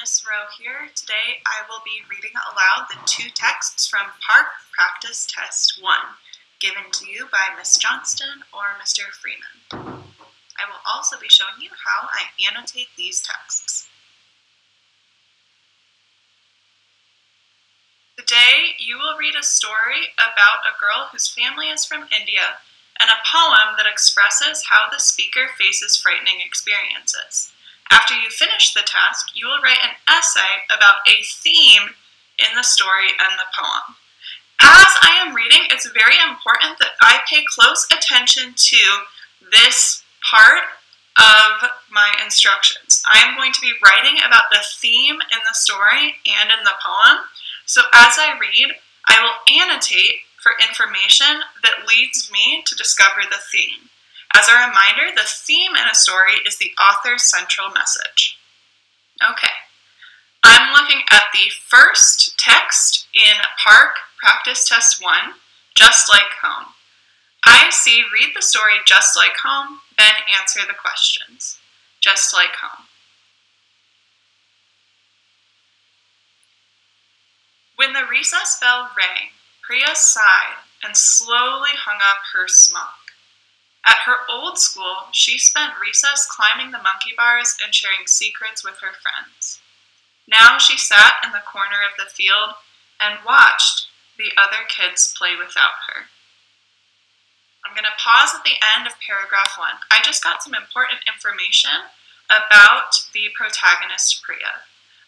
Miss Rowe here. Today I will be reading aloud the two texts from PARCC Practice Test 1, given to you by Miss Johnston or Mr. Freeman. I will also be showing you how I annotate these texts. Today you will read a story about a girl whose family is from India and a poem that expresses how the speaker faces frightening experiences. After you finish the task, you will write an essay about a theme in the story and the poem. As I am reading, it's very important that I pay close attention to this part of my instructions. I am going to be writing about the theme in the story and in the poem, so as I read, I will annotate for information that leads me to discover the theme. As a reminder, the theme in a story is the author's central message. Okay, I'm looking at the first text in PARCC Practice Test 1, Just Like Home. I see read the story just like home, then answer the questions. Just like home. When the recess bell rang, Priya sighed and slowly hung up her smock. At her old school, she spent recess climbing the monkey bars and sharing secrets with her friends. Now she sat in the corner of the field and watched the other kids play without her. I'm going to pause at the end of paragraph 1. I just got some important information about the protagonist, Priya.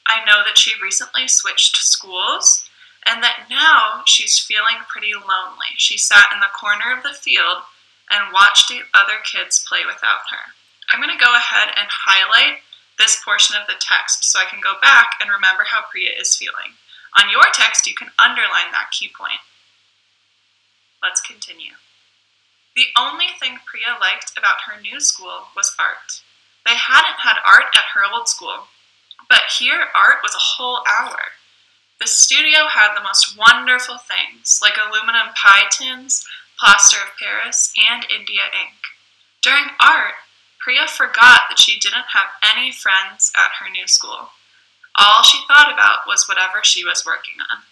I know that she recently switched schools and that now she's feeling pretty lonely. She sat in the corner of the field and watch the other kids play without her. I'm going to go ahead and highlight this portion of the text so I can go back and remember how Priya is feeling. On your text, you can underline that key point. Let's continue. The only thing Priya liked about her new school was art. They hadn't had art at her old school, but here art was a whole hour. The studio had the most wonderful things, like aluminum pie tins, plaster of Paris, and India ink. During art, Priya forgot that she didn't have any friends at her new school. All she thought about was whatever she was working on.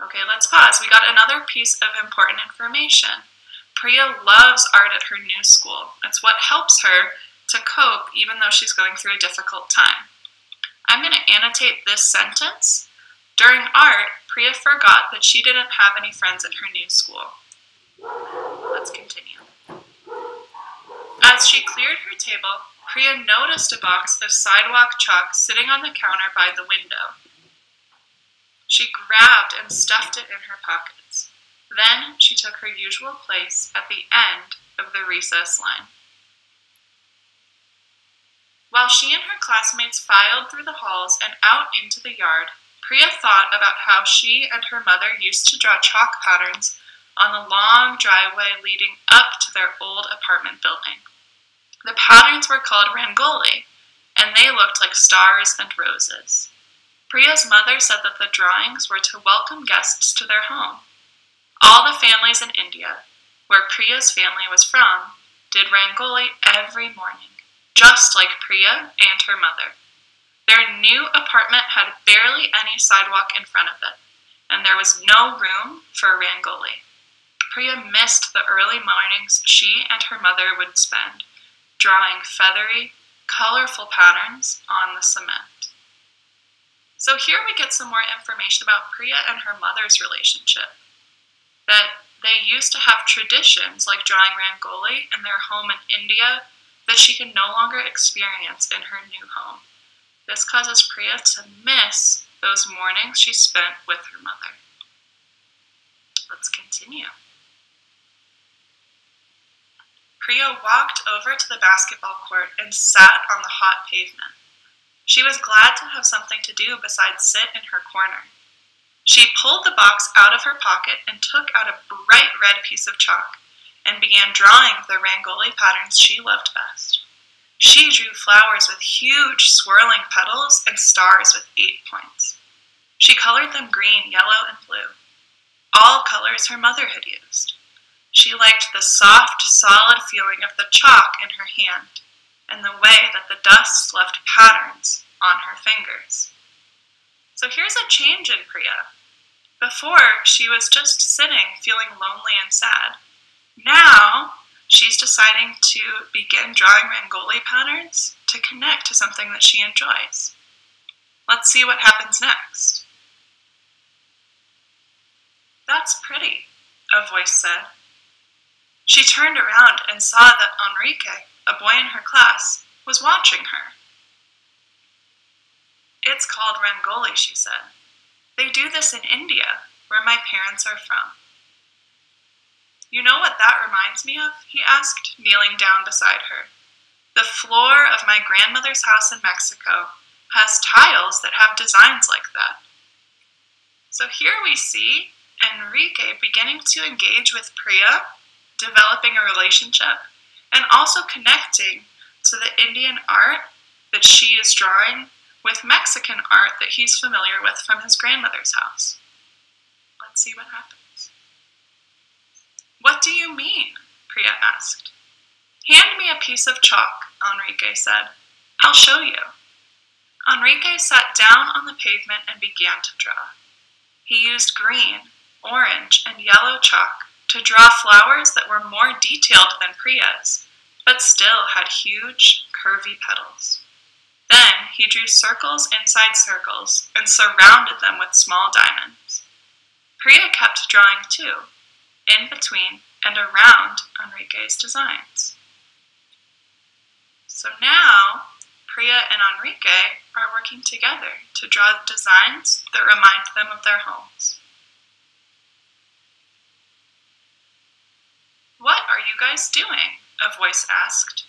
Okay, let's pause. We got another piece of important information. Priya loves art at her new school. It's what helps her to cope even though she's going through a difficult time. I'm going to annotate this sentence. During art, Priya forgot that she didn't have any friends at her new school. Let's continue. As she cleared her table, Priya noticed a box of sidewalk chalk sitting on the counter by the window. She grabbed and stuffed it in her pockets. Then she took her usual place at the end of the recess line. While she and her classmates filed through the halls and out into the yard, Priya thought about how she and her mother used to draw chalk patterns on the long driveway leading up to their old apartment building. The patterns were called rangoli, and they looked like stars and roses. Priya's mother said that the drawings were to welcome guests to their home. All the families in India, where Priya's family was from, did rangoli every morning, just like Priya and her mother. Their new apartment had barely any sidewalk in front of it, and there was no room for a rangoli. Priya missed the early mornings she and her mother would spend drawing feathery, colorful patterns on the cement. So here we get some more information about Priya and her mother's relationship. That they used to have traditions like drawing rangoli in their home in India that she can no longer experience in her new home. This causes Priya to miss those mornings she spent with her mother. Let's continue. Priya walked over to the basketball court and sat on the hot pavement. She was glad to have something to do besides sit in her corner. She pulled the box out of her pocket and took out a bright red piece of chalk and began drawing the rangoli patterns she loved best. She drew flowers with huge swirling petals and stars with 8 points. She colored them green, yellow, and blue, all colors her mother had used. She liked the soft, solid feeling of the chalk in her hand and the way that the dust left patterns on her fingers. So here's a change in Priya. Before, she was just sitting, feeling lonely and sad. Now, she's deciding to begin drawing Rangoli patterns to connect to something that she enjoys. Let's see what happens next. "That's pretty," a voice said. She turned around and saw that Enrique, a boy in her class, was watching her. "It's called Rangoli," she said. "They do this in India, where my parents are from." "You know what that reminds me of?" he asked, kneeling down beside her. "The floor of my grandmother's house in Mexico has tiles that have designs like that." So here we see Enrique beginning to engage with Priya, developing a relationship, and also connecting to the Indian art that she is drawing with Mexican art that he's familiar with from his grandmother's house. Let's see what happens. "What do you mean?" Priya asked. "Hand me a piece of chalk," Enrique said. "I'll show you." Enrique sat down on the pavement and began to draw. He used green, orange, and yellow chalk to draw flowers that were more detailed than Priya's, but still had huge, curvy petals. Then he drew circles inside circles and surrounded them with small diamonds. Priya kept drawing too, in between and around Enrique's designs. So now, Priya and Enrique are working together to draw designs that remind them of their homes. "What are you guys doing?" a voice asked.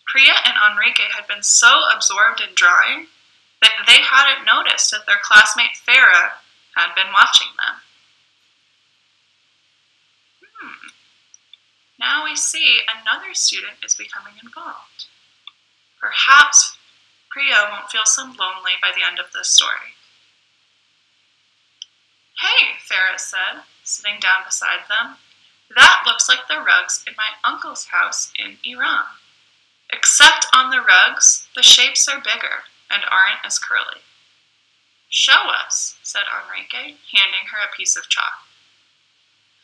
Priya and Enrique had been so absorbed in drawing that they hadn't noticed that their classmate Farah had been watching them. Now we see another student is becoming involved. Perhaps Priya won't feel so lonely by the end of this story. "Hey," Farah said, sitting down beside them. "That looks like the rugs in my uncle's house in Iran. Except on the rugs, the shapes are bigger and aren't as curly." "Show us," said Enrique, handing her a piece of chalk.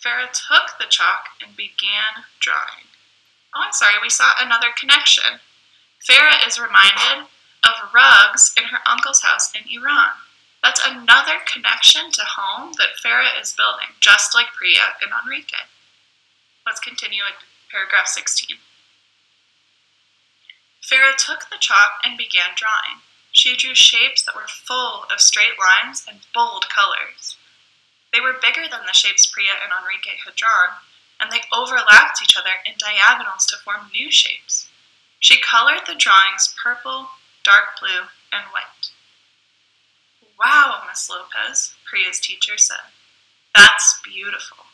Farah took the chalk and began drawing. Oh, I'm sorry, we saw another connection. Farah is reminded of rugs in her uncle's house in Iran. That's another connection to home that Farah is building, just like Priya and Enrique. Let's continue with paragraph 16. Farah took the chalk and began drawing. She drew shapes that were full of straight lines and bold colors. They were bigger than the shapes Priya and Enrique had drawn, and they overlapped each other in diagonals to form new shapes. She colored the drawings purple, dark blue, and white. "Wow, Miss Lopez," Priya's teacher said. "That's beautiful."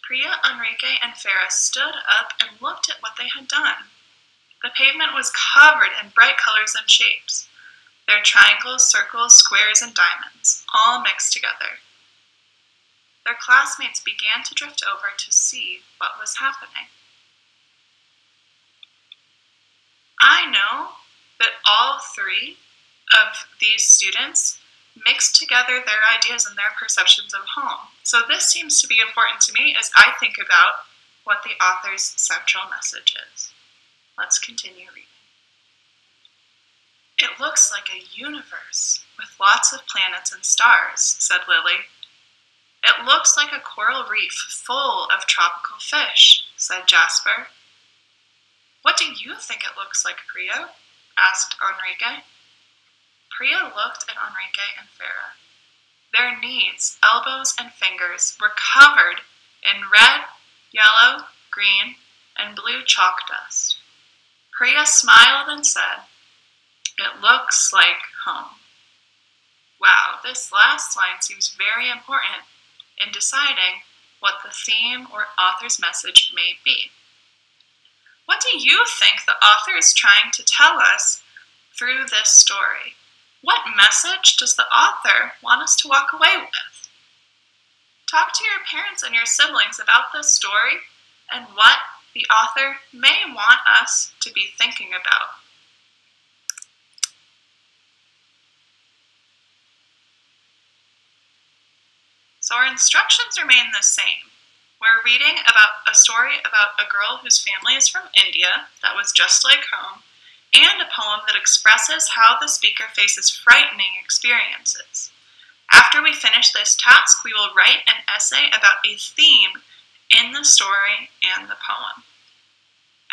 Priya, Enrique, and Farah stood up and looked at what they had done. The pavement was covered in bright colors and shapes. There were triangles, circles, squares, and diamonds, all mixed together. Their classmates began to drift over to see what was happening. I know that all three of these students mixed together their ideas and their perceptions of home. So this seems to be important to me as I think about what the author's central message is. Let's continue reading. "It looks like a universe with lots of planets and stars," said Lily. "It looks like a coral reef full of tropical fish," said Jasper. "What do you think it looks like, Priya?" asked Enrique. Priya looked at Enrique and Farah. Their knees, elbows, and fingers were covered in red, yellow, green, and blue chalk dust. Priya smiled and said, "It looks like home." Wow, this last line seems very important in deciding what the theme or author's message may be. What do you think the author is trying to tell us through this story? What message does the author want us to walk away with? Talk to your parents and your siblings about this story and what the author may want us to be thinking about. So our instructions remain the same. We're reading about a story about a girl whose family is from India that was just like home, and a poem that expresses how the speaker faces frightening experiences. After we finish this task, we will write an essay about a theme in the story and the poem.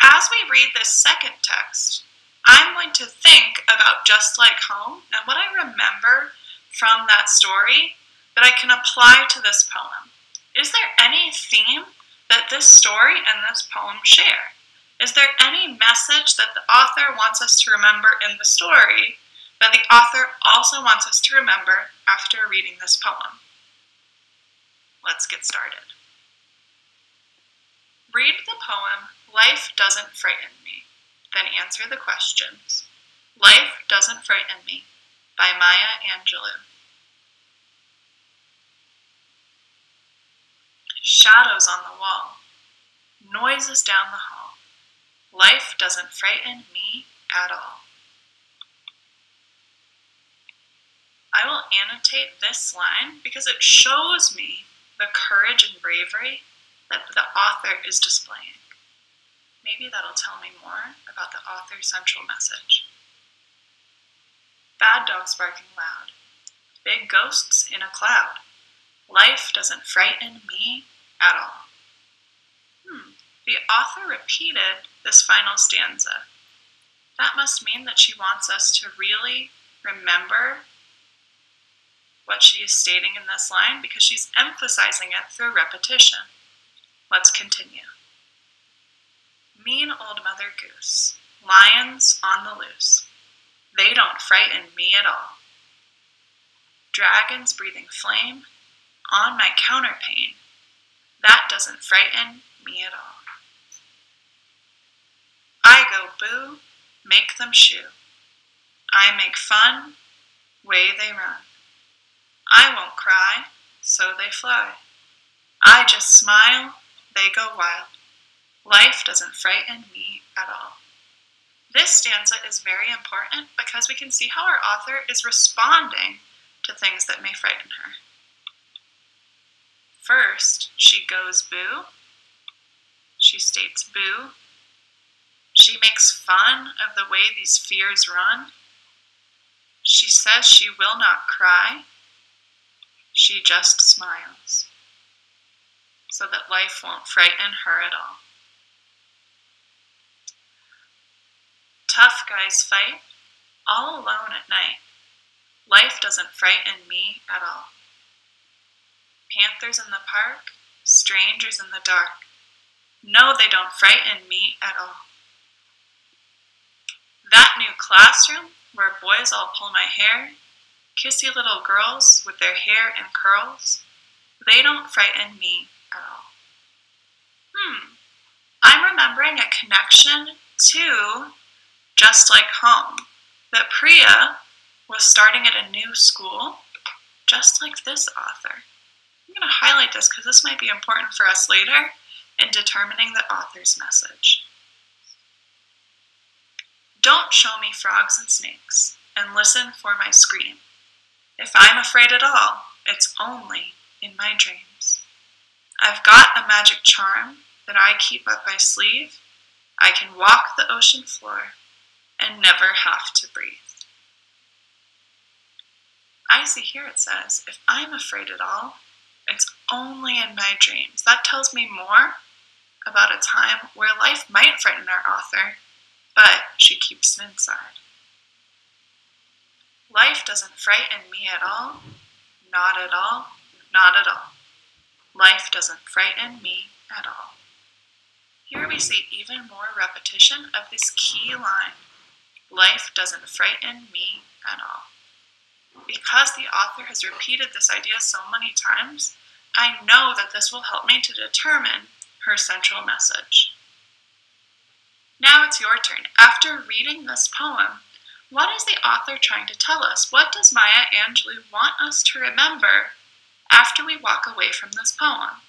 As we read this second text, I'm going to think about Just Like Home and what I remember from that story that I can apply to this poem. Is there any theme that this story and this poem share? Is there any message that the author wants us to remember in the story that the author also wants us to remember after reading this poem? Let's get started. Read the poem, Life Doesn't Frighten Me, then answer the questions. Life Doesn't Frighten Me by Maya Angelou. Shadows on the wall, noises down the hall. Life doesn't frighten me at all. I will annotate this line because it shows me the courage and bravery that the author is displaying. Maybe that'll tell me more about the author's central message. Bad dogs barking loud, big ghosts in a cloud. Life doesn't frighten me at all. The author repeated this final stanza. That must mean that she wants us to really remember what she is stating in this line because she's emphasizing it through repetition. Let's continue. Mean old Mother Goose, lions on the loose. They don't frighten me at all. Dragons breathing flame on my counterpane. That doesn't frighten me at all. I go boo, make them shoo. I make fun, way they run. I won't cry, so they fly. I just smile, they go wild. Life doesn't frighten me at all. This stanza is very important because we can see how our author is responding to things that may frighten her. First, she goes boo. She states boo. She makes fun of the way these fears run. She says she will not cry. She just smiles, so that life won't frighten her at all. Tough guys fight, all alone at night. Life doesn't frighten me at all. Panthers in the park, strangers in the dark. No, they don't frighten me at all. That new classroom where boys all pull my hair, kissy little girls with their hair in curls, they don't frighten me at all. I'm remembering a connection to Just Like Home, that Priya was starting at a new school, just like this author. I'm going to highlight this because this might be important for us later in determining the author's message. Don't show me frogs and snakes, and listen for my scream. If I'm afraid at all, it's only in my dreams. I've got a magic charm that I keep up my sleeve. I can walk the ocean floor and never have to breathe. I see here it says, if I'm afraid at all, it's only in my dreams. That tells me more about a time where life might frighten our author, but she keeps it inside. Life doesn't frighten me at all. Not at all. Not at all. Life doesn't frighten me at all. Here we see even more repetition of this key line. Life doesn't frighten me at all. Because the author has repeated this idea so many times, I know that this will help me to determine her central message. Now it's your turn. After reading this poem, what is the author trying to tell us? What does Maya Angelou want us to remember after we walk away from this poem?